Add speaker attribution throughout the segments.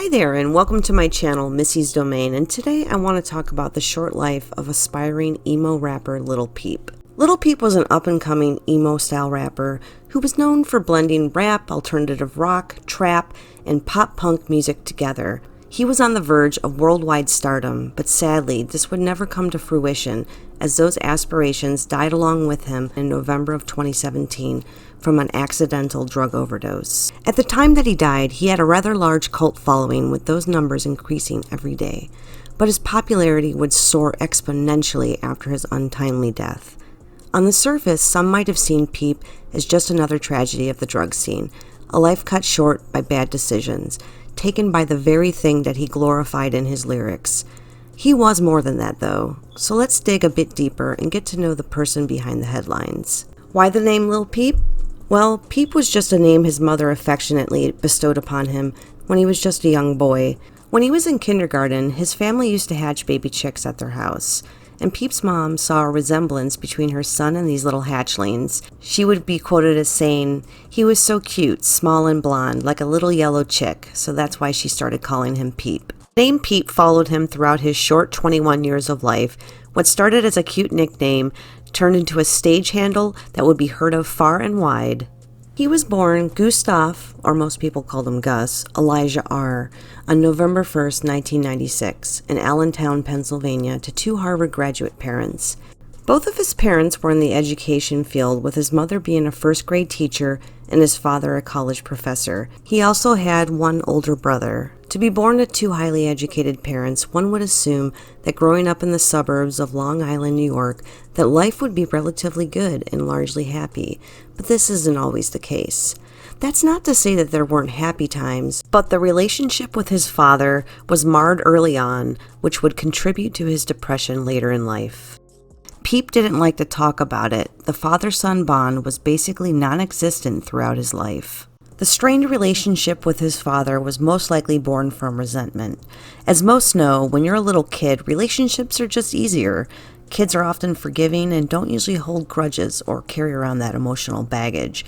Speaker 1: Hi there, and welcome to my channel, Missy's Domain, and today I want to talk about the short life of aspiring emo rapper Lil Peep. Lil Peep was an up-and-coming emo-style rapper who was known for blending rap, alternative rock, trap, and pop-punk music together. He was on the verge of worldwide stardom, but sadly, this would never come to fruition as those aspirations died along with him in November of 2017 from an accidental drug overdose. At the time that he died, he had a rather large cult following, with those numbers increasing every day, but his popularity would soar exponentially after his untimely death. On the surface, some might have seen Peep as just another tragedy of the drug scene, a life cut short by bad decisions, taken by the very thing that he glorified in his lyrics. He was more than that, though, so let's dig a bit deeper and get to know the person behind the headlines. Why the name Lil Peep? Well, Peep was just a name his mother affectionately bestowed upon him when he was just a young boy. When he was in kindergarten, his family used to hatch baby chicks at their house, and Peep's mom saw a resemblance between her son and these little hatchlings. She would be quoted as saying, "He was so cute, small and blonde, like a little yellow chick," so that's why she started calling him Peep. The name Peep followed him throughout his short 21 years of life. What started as a cute nickname turned into a stage handle that would be heard of far and wide. He was born Gustav, or most people called him Gus, Elijah R., on November 1st, 1996, in Allentown, Pennsylvania, to two Harvard graduate parents. Both of his parents were in the education field, with his mother being a first-grade teacher and his father a college professor. He also had one older brother. To be born to two highly educated parents, one would assume that growing up in the suburbs of Long Island, New York, that life would be relatively good and largely happy, but this isn't always the case. That's not to say that there weren't happy times, but the relationship with his father was marred early on, which would contribute to his depression later in life. Peep didn't like to talk about it. The father-son bond was basically non-existent throughout his life. The strained relationship with his father was most likely born from resentment. As most know, when you're a little kid, relationships are just easier. Kids are often forgiving and don't usually hold grudges or carry around that emotional baggage.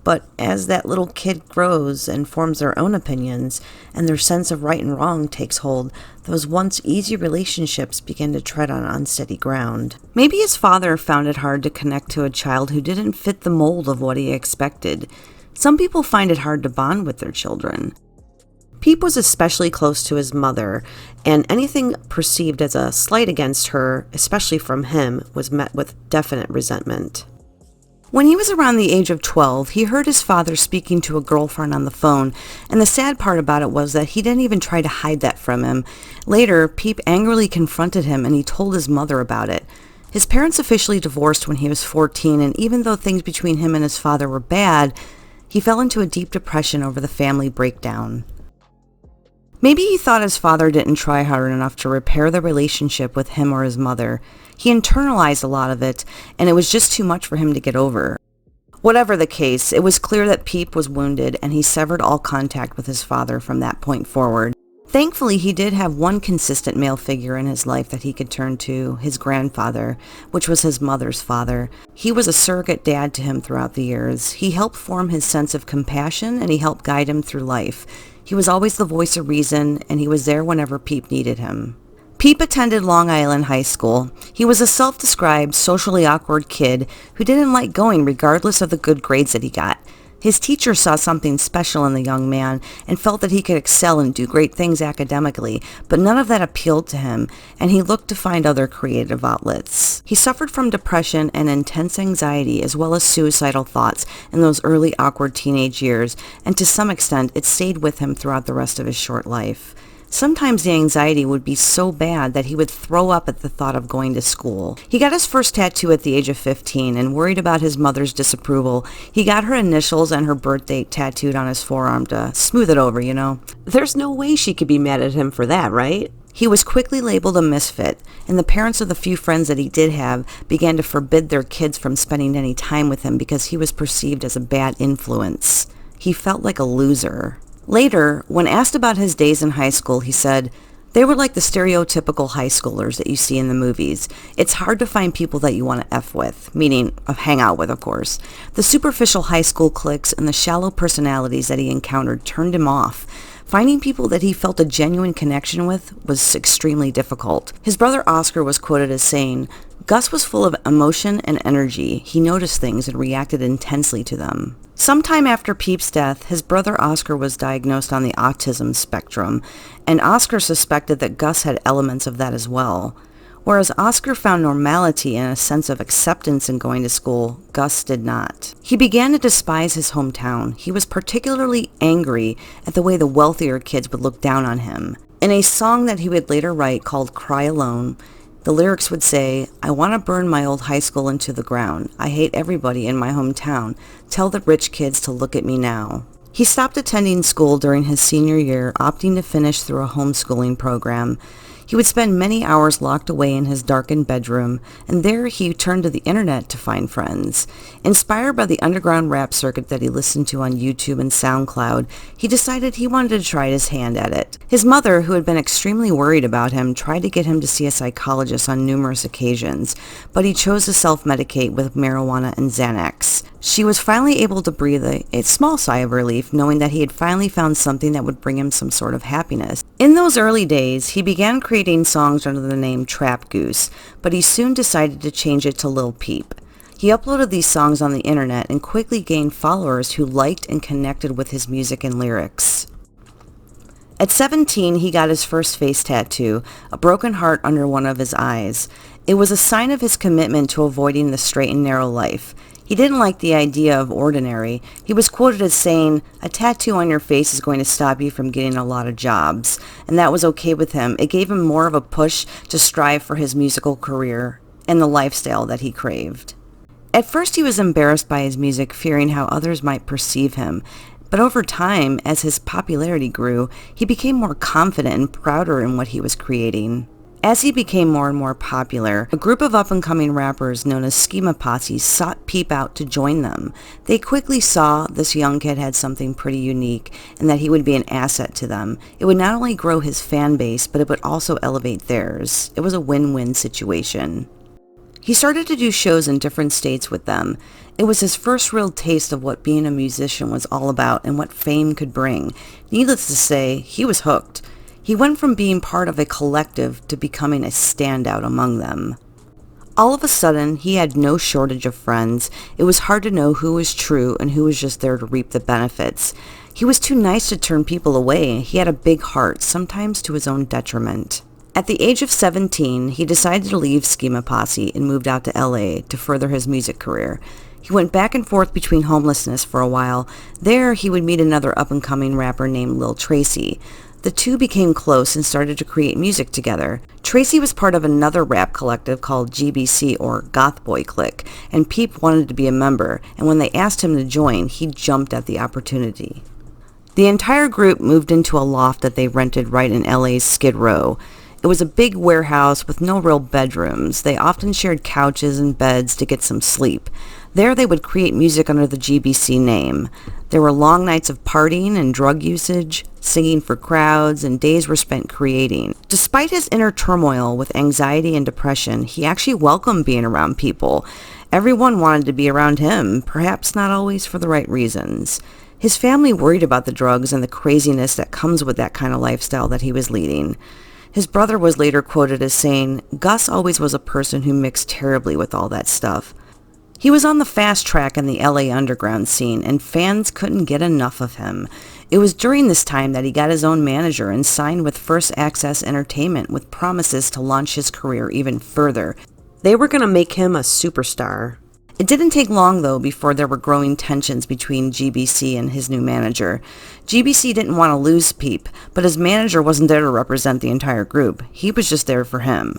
Speaker 1: But as that little kid grows and forms their own opinions and their sense of right and wrong takes hold, those once easy relationships begin to tread on unsteady ground. Maybe his father found it hard to connect to a child who didn't fit the mold of what he expected. Some people find it hard to bond with their children. Peep was especially close to his mother, and anything perceived as a slight against her, especially from him, was met with definite resentment. When he was around the age of 12, he heard his father speaking to a girlfriend on the phone, and the sad part about it was that he didn't even try to hide that from him. Later, Peep angrily confronted him, and he told his mother about it. His parents officially divorced when he was 14, and even though things between him and his father were bad, he fell into a deep depression over the family breakdown. Maybe he thought his father didn't try hard enough to repair the relationship with him or his mother. He internalized a lot of it, and it was just too much for him to get over. Whatever the case, it was clear that Peep was wounded, and he severed all contact with his father from that point forward. Thankfully, he did have one consistent male figure in his life that he could turn to, his grandfather, which was his mother's father. He was a surrogate dad to him throughout the years. He helped form his sense of compassion, and he helped guide him through life. He was always the voice of reason, and he was there whenever Peep needed him. Peep attended Long Island High School. He was a self-described, socially awkward kid who didn't like going regardless of the good grades that he got. His teacher saw something special in the young man and felt that he could excel and do great things academically, but none of that appealed to him, and he looked to find other creative outlets. He suffered from depression and intense anxiety as well as suicidal thoughts in those early awkward teenage years, and to some extent it stayed with him throughout the rest of his short life. Sometimes the anxiety would be so bad that he would throw up at the thought of going to school. He got his first tattoo at the age of 15, and worried about his mother's disapproval, he got her initials and her birth date tattooed on his forearm to smooth it over, There's no way she could be mad at him for that, right? He was quickly labeled a misfit, and the parents of the few friends that he did have began to forbid their kids from spending any time with him because he was perceived as a bad influence. He felt like a loser. Later, when asked about his days in high school, he said, "They were like the stereotypical high schoolers that you see in the movies. It's hard to find people that you want to F with," meaning hang out with, of course. The superficial high school cliques and the shallow personalities that he encountered turned him off. Finding people that he felt a genuine connection with was extremely difficult. His brother Oscar was quoted as saying, "Gus was full of emotion and energy. He noticed things and reacted intensely to them." Sometime after Peep's death, his brother Oscar was diagnosed on the autism spectrum, and Oscar suspected that Gus had elements of that as well. Whereas Oscar found normality and a sense of acceptance in going to school, Gus did not. He began to despise his hometown. He was particularly angry at the way the wealthier kids would look down on him. In a song that he would later write called "Cry Alone," the lyrics would say, "I want to burn my old high school into the ground. I hate everybody in my hometown. Tell the rich kids to look at me now." He stopped attending school during his senior year, opting to finish through a homeschooling program. He would spend many hours locked away in his darkened bedroom, and there he turned to the internet to find friends. Inspired by the underground rap circuit that he listened to on YouTube and SoundCloud, he decided he wanted to try his hand at it. His mother, who had been extremely worried about him, tried to get him to see a psychologist on numerous occasions, but he chose to self-medicate with marijuana and Xanax. She was finally able to breathe a small sigh of relief, knowing that he had finally found something that would bring him some sort of happiness. In those early days, he began creating songs under the name Trap Goose, but he soon decided to change it to Lil Peep. He uploaded these songs on the internet and quickly gained followers who liked and connected with his music and lyrics. At 17, he got his first face tattoo, a broken heart under one of his eyes. It was a sign of his commitment to avoiding the straight and narrow life. He didn't like the idea of ordinary. He was quoted as saying, "A tattoo on your face is going to stop you from getting a lot of jobs." And that was okay with him. It gave him more of a push to strive for his musical career and the lifestyle that he craved. At first he was embarrassed by his music, fearing how others might perceive him. But over time, as his popularity grew, he became more confident and prouder in what he was creating. As he became more and more popular, a group of up-and-coming rappers known as Schema Posses sought Peep out to join them. They quickly saw this young kid had something pretty unique and that he would be an asset to them. It would not only grow his fan base, but it would also elevate theirs. It was a win-win situation. He started to do shows in different states with them. It was his first real taste of what being a musician was all about and what fame could bring. Needless to say, he was hooked. He went from being part of a collective to becoming a standout among them. All of a sudden, he had no shortage of friends. It was hard to know who was true and who was just there to reap the benefits. He was too nice to turn people away. He had a big heart, sometimes to his own detriment. At the age of 17, he decided to leave Schema Posse and moved out to LA to further his music career. He went back and forth between homelessness for a while. There, he would meet another up-and-coming rapper named Lil Tracy. The two became close and started to create music together. Tracy was part of another rap collective called GBC, or Goth Boy Clique, and Peep wanted to be a member, and when they asked him to join, he jumped at the opportunity. The entire group moved into a loft that they rented right in LA's Skid Row. It was a big warehouse with no real bedrooms. They often shared couches and beds to get some sleep. There they would create music under the GBC name. There were long nights of partying and drug usage, singing for crowds, and days were spent creating. Despite his inner turmoil with anxiety and depression, he actually welcomed being around people. Everyone wanted to be around him, perhaps not always for the right reasons. His family worried about the drugs and the craziness that comes with that kind of lifestyle that he was leading. His brother was later quoted as saying, "Gus always was a person who mixed terribly with all that stuff." He was on the fast track in the LA underground scene, and fans couldn't get enough of him. It was during this time that he got his own manager and signed with First Access Entertainment with promises to launch his career even further. They were going to make him a superstar. It didn't take long, though, before there were growing tensions between GBC and his new manager. GBC didn't want to lose Peep, but his manager wasn't there to represent the entire group. He was just there for him.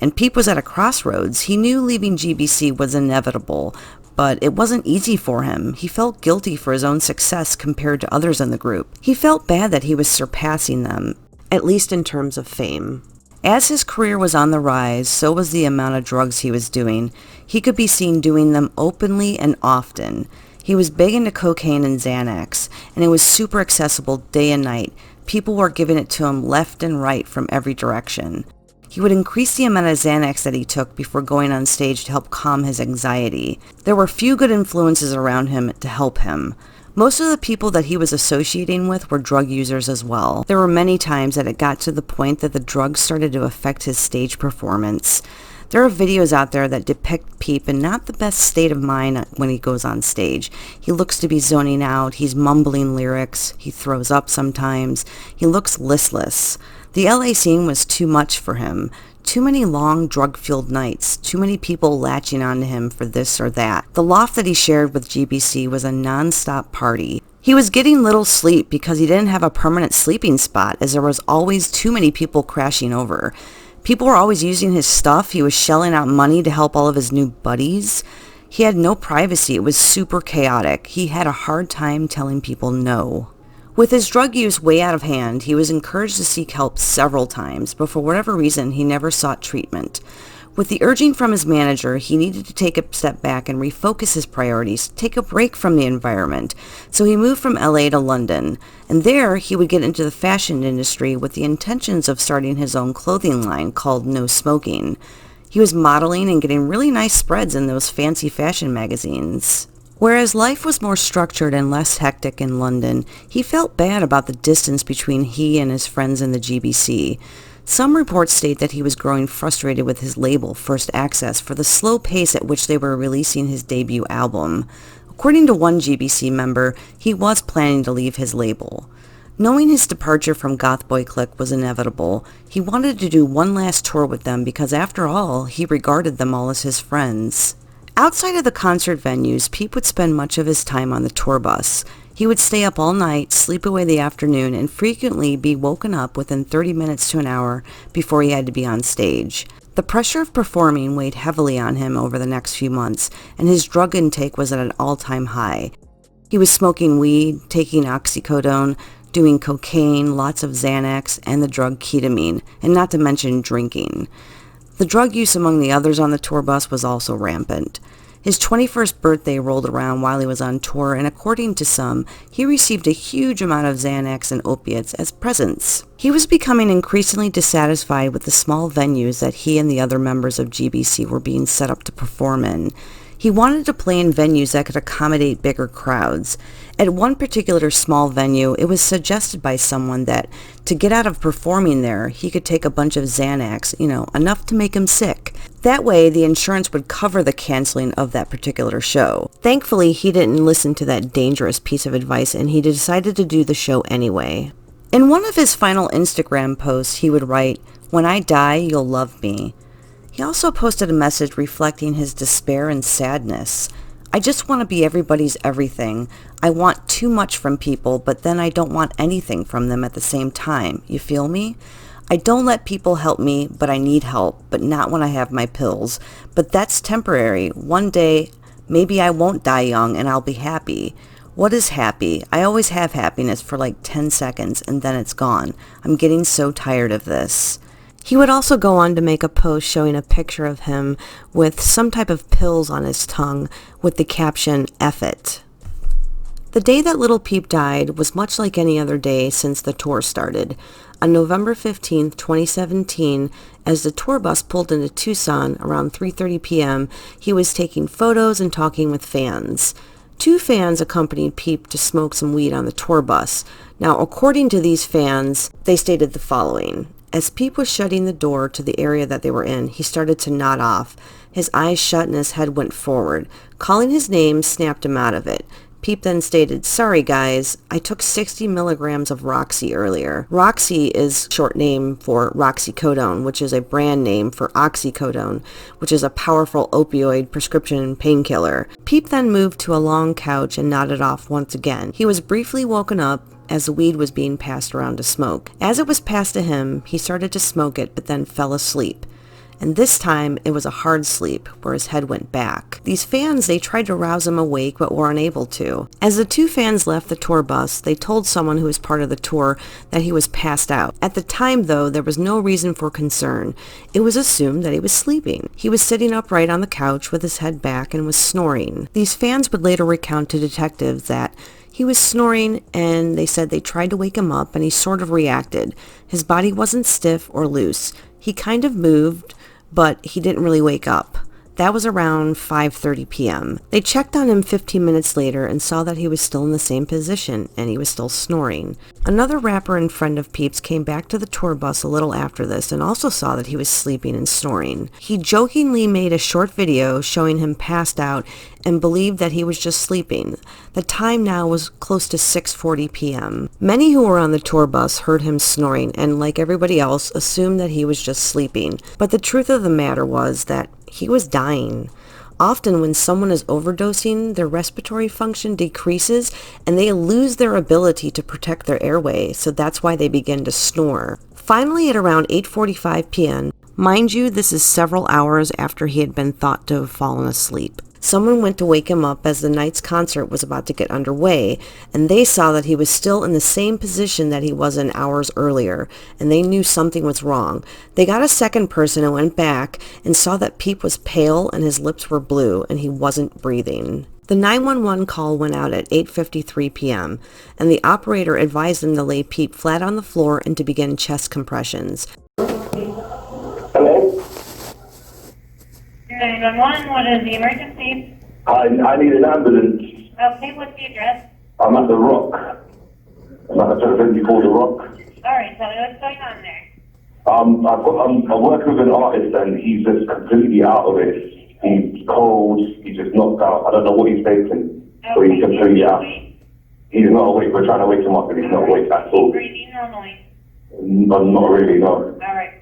Speaker 1: And Peep was at a crossroads. He knew leaving GBC was inevitable, but it wasn't easy for him. He felt guilty for his own success compared to others in the group. He felt bad that he was surpassing them, at least in terms of fame. As his career was on the rise, so was the amount of drugs he was doing. He could be seen doing them openly and often. He was big into cocaine and Xanax, and it was super accessible day and night. People were giving it to him left and right from every direction. He would increase the amount of Xanax that he took before going on stage to help calm his anxiety. There were few good influences around him to help him. Most of the people that he was associating with were drug users as well. There were many times that it got to the point that the drugs started to affect his stage performance. There are videos out there that depict Peep in not the best state of mind when he goes on stage. He looks to be zoning out, he's mumbling lyrics, he throws up sometimes, he looks listless. The LA scene was too much for him. Too many long drug-fueled nights, too many people latching onto him for this or that. The loft that he shared with GBC was a non-stop party. He was getting little sleep because he didn't have a permanent sleeping spot, as there was always too many people crashing over. People were always using his stuff. He was shelling out money to help all of his new buddies. He had no privacy. It was super chaotic. He had a hard time telling people no. With his drug use way out of hand, he was encouraged to seek help several times, but for whatever reason, he never sought treatment. With the urging from his manager, he needed to take a step back and refocus his priorities, take a break from the environment. So he moved from LA to London, and there he would get into the fashion industry with the intentions of starting his own clothing line called No Smoking. He was modeling and getting really nice spreads in those fancy fashion magazines. Whereas life was more structured and less hectic in London, he felt bad about the distance between he and his friends in the GBC. Some reports state that he was growing frustrated with his label, First Access, for the slow pace at which they were releasing his debut album. According to one GBC member, he was planning to leave his label. Knowing his departure from Goth Boy Clique was inevitable, he wanted to do one last tour with them because, after all, he regarded them all as his friends. Outside of the concert venues, Peep would spend much of his time on the tour bus. He would stay up all night, sleep away the afternoon, and frequently be woken up within 30 minutes to an hour before he had to be on stage. The pressure of performing weighed heavily on him over the next few months, and his drug intake was at an all-time high. He was smoking weed, taking oxycodone, doing cocaine, lots of Xanax, and the drug ketamine, and not to mention drinking. The drug use among the others on the tour bus was also rampant. His 21st birthday rolled around while he was on tour, and according to some, he received a huge amount of Xanax and opiates as presents. He was becoming increasingly dissatisfied with the small venues that he and the other members of GBC were being set up to perform in. He wanted to play in venues that could accommodate bigger crowds. At one particular small venue, it was suggested by someone that to get out of performing there, he could take a bunch of Xanax, enough to make him sick. That way, the insurance would cover the canceling of that particular show. Thankfully, he didn't listen to that dangerous piece of advice, and he decided to do the show anyway. In one of his final Instagram posts, he would write, "When I die, you'll love me." He also posted a message reflecting his despair and sadness. "I just want to be everybody's everything. I want too much from people, but then I don't want anything from them at the same time. You feel me? I don't let people help me, but I need help, but not when I have my pills. But that's temporary. One day, maybe I won't die young and I'll be happy. What is happy? I always have happiness for like 10 seconds and then it's gone. I'm getting so tired of this." He would also go on to make a post showing a picture of him with some type of pills on his tongue with the caption, "F it." The day that Lil Peep died was much like any other day since the tour started. On November 15th, 2017, as the tour bus pulled into Tucson around 3:30 p.m., he was taking photos and talking with fans. Two fans accompanied Peep to smoke some weed on the tour bus. Now, according to these fans, they stated the following. As Peep was shutting the door to the area that they were in, he started to nod off. His eyes shut and his head went forward. Calling his name snapped him out of it. Peep then stated, "Sorry guys, I took 60 milligrams of Roxy earlier." Roxy is short name for roxycodone, which is a brand name for oxycodone, which is a powerful opioid prescription painkiller. Peep then moved to a long couch and nodded off once again. He was briefly woken up as the weed was being passed around to smoke. As it was passed to him, he started to smoke it but then fell asleep. And this time, it was a hard sleep, where his head went back. These fans, they tried to rouse him awake, but were unable to. As the two fans left the tour bus, they told someone who was part of the tour that he was passed out. At the time, though, there was no reason for concern. It was assumed that he was sleeping. He was sitting upright on the couch with his head back and was snoring. These fans would later recount to detectives that he was snoring, and they said they tried to wake him up, and he sort of reacted. His body wasn't stiff or loose. He kind of moved, but he didn't really wake up. That was around 5:30 p.m. They checked on him 15 minutes later and saw that he was still in the same position and he was still snoring. Another rapper and friend of Peep's came back to the tour bus a little after this and also saw that he was sleeping and snoring. He jokingly made a short video showing him passed out and believed that he was just sleeping. The time now was close to 6:40 p.m. Many who were on the tour bus heard him snoring and, like everybody else, assumed that he was just sleeping. But the truth of the matter was that he was dying. Often when someone is overdosing, their respiratory function decreases and they lose their ability to protect their airway, so that's why they begin to snore. Finally, at around 8:45 p.m., mind you, this is several hours after he had been thought to have fallen asleep, someone went to wake him up as the night's concert was about to get underway, and they saw that he was still in the same position that he was in hours earlier, and they knew something was wrong. They got a second person and went back and saw that Peep was pale and his lips were blue and he wasn't breathing. The 911 call went out at 8:53 p.m., and the operator advised them to lay Peep flat on the floor and to begin chest compressions.
Speaker 2: Hello?
Speaker 3: 911, what is the emergency?
Speaker 2: I need an ambulance.
Speaker 3: Okay, what's the address?
Speaker 2: I'm at the Rock. I'm at a venue called the Rock.
Speaker 3: Alright, tell me what's going on there.
Speaker 2: I'm working with an artist and he's just completely out of it. He's cold, he's just knocked out. I don't know what he's taking. So he's completely out. He's not awake. We're trying to wake him up and he's not awake at all.
Speaker 3: Breathing normally?
Speaker 2: Not really, no.
Speaker 3: Alright.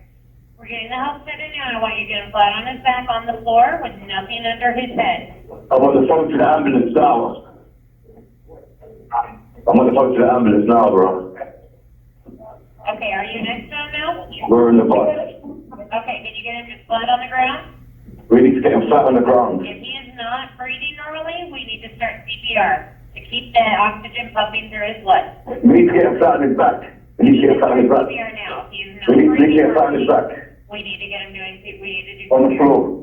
Speaker 3: We're getting the help set in now. I want you to get him flat on his back on the floor with nothing under his head.
Speaker 2: I'm on the phone to the ambulance now. I'm on the phone to the ambulance now, bro.
Speaker 3: Okay, are you next to him now?
Speaker 2: We're in the bus.
Speaker 3: Okay, did you get him just flat on the ground?
Speaker 2: We need to get him flat on the ground.
Speaker 3: If he is not breathing normally, we need to start CPR to keep the oxygen pumping through his blood.
Speaker 2: We need to get him flat on his back. We need to get him flat on his back.
Speaker 3: CPR now. If he is not
Speaker 2: We need to
Speaker 3: breathing
Speaker 2: get him flat on his
Speaker 3: normally,
Speaker 2: back.
Speaker 3: we need to get him doing, we need to do
Speaker 2: On the
Speaker 3: CPR.
Speaker 2: floor.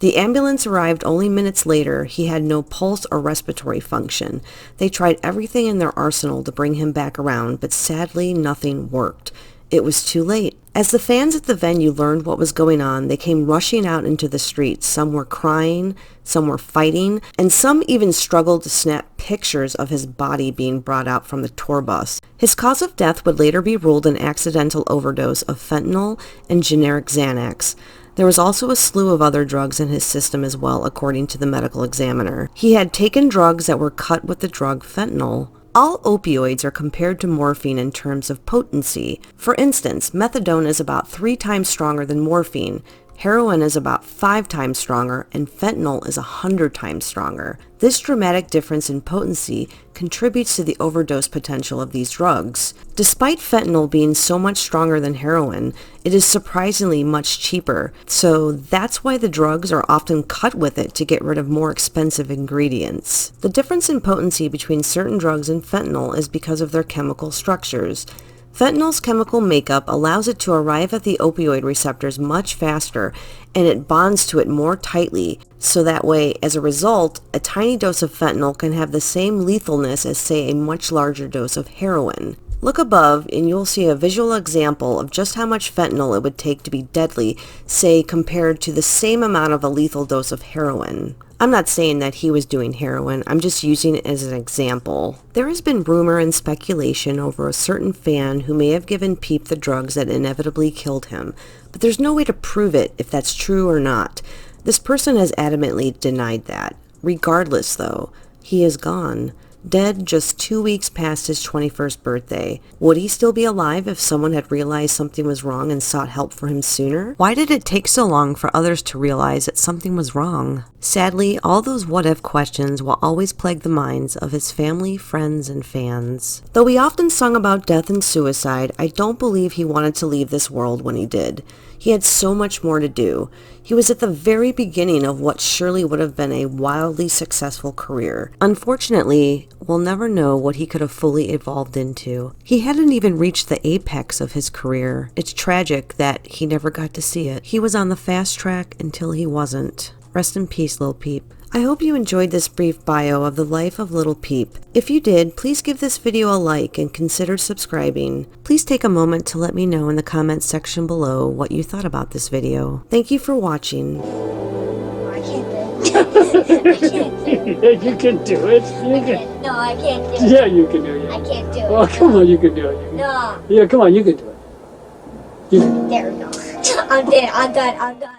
Speaker 1: The ambulance arrived only minutes later. He had no pulse or respiratory function. They tried everything in their arsenal to bring him back around, but sadly nothing worked. It was too late. As the fans at the venue learned what was going on, they came rushing out into the streets. Some were crying, some were fighting, and some even struggled to snap pictures of his body being brought out from the tour bus. His cause of death would later be ruled an accidental overdose of fentanyl and generic Xanax. There was also a slew of other drugs in his system as well, according to the medical examiner. He had taken drugs that were cut with the drug fentanyl. All opioids are compared to morphine in terms of potency. For instance, methadone is about 3 times stronger than morphine, heroin is about 5 times stronger, and fentanyl is 100 times stronger. This dramatic difference in potency contributes to the overdose potential of these drugs. Despite fentanyl being so much stronger than heroin, it is surprisingly much cheaper, so that's why the drugs are often cut with it to get rid of more expensive ingredients. The difference in potency between certain drugs and fentanyl is because of their chemical structures. Fentanyl's chemical makeup allows it to arrive at the opioid receptors much faster, and it bonds to it more tightly, so that way, as a result, a tiny dose of fentanyl can have the same lethalness as, say, a much larger dose of heroin. Look above and you'll see a visual example of just how much fentanyl it would take to be deadly, say compared to the same amount of a lethal dose of heroin. I'm not saying that he was doing heroin, I'm just using it as an example. There has been rumor and speculation over a certain fan who may have given Peep the drugs that inevitably killed him, but there's no way to prove it if that's true or not. This person has adamantly denied that. Regardless though, he is gone. Dead just 2 weeks past his 21st birthday. Would he still be alive if someone had realized something was wrong and sought help for him sooner? Why did it take so long for others to realize that something was wrong? Sadly, all those what-if questions will always plague the minds of his family, friends, and fans. Though he often sung about death and suicide, I don't believe he wanted to leave this world when he did. He had so much more to do. He was at the very beginning of what surely would have been a wildly successful career. Unfortunately, we'll never know what he could have fully evolved into. He hadn't even reached the apex of his career. It's tragic that he never got to see it. He was on the fast track until he wasn't. Rest in peace, Lil Peep. I hope you enjoyed this brief bio of the life of Lil Peep. If you did, please give this video a like and consider subscribing. Please take a moment to let me know in the comments section below what you thought about this video. Thank you for watching.
Speaker 4: You can do it. You can.
Speaker 5: No, I can't do it.
Speaker 4: Yeah, you can do it.
Speaker 5: I can't do it.
Speaker 4: Oh, come on, you can do it.
Speaker 5: No.
Speaker 4: Yeah, come on, you can do it. You can.
Speaker 5: There we go. I'm dead. I'm done. I'm done.